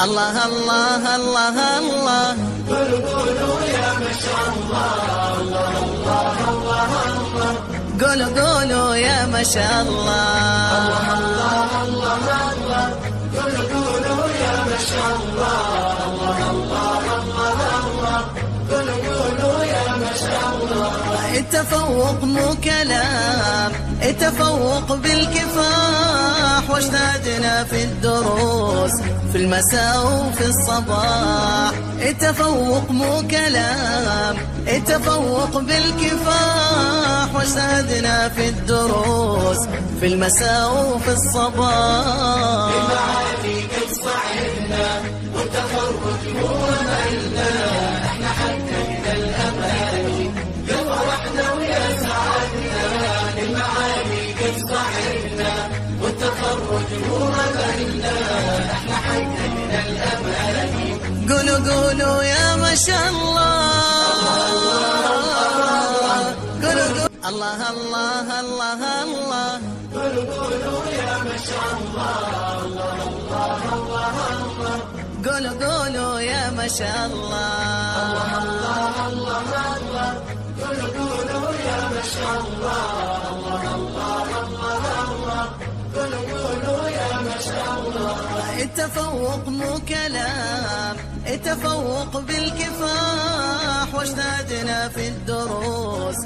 الله الله الله الله. قولوا يا ما شاء الله. الله الله الله الله. قولوا يا ما شاء الله. الله الله الله. قولوا يا ما شاء الله. الله الله الله الله. قولوا يا ما شاء الله. التفوق مو كلام، التفوق بالكفاح، واجتهدنا في الدروس في المساء وفي الصباح. التفوق مو كلام، التفوق بالكفاح، واجتهدنا في الدروس في المساء وفي الصباح. المعالي قد صعدنا والتخرج هو مالنا، احنا حققنا الاماني فرحنا ويا سعدنا. المعالي قد صعدنا والتخرج هو مالنا، احنا حققنا الاماني. قولوا يا ما شاء الله. قولوا الله الله الله الله. قولوا يا ما شاء الله. الله الله الله الله. قولوا يا ما شاء الله. الله الله الله. قولوا يا ما شاء الله. الله الله الله الله. قولوا يا ما شاء الله. التفوق مو كلام، التفوق بالكفاح، واجتهدنا في الدروس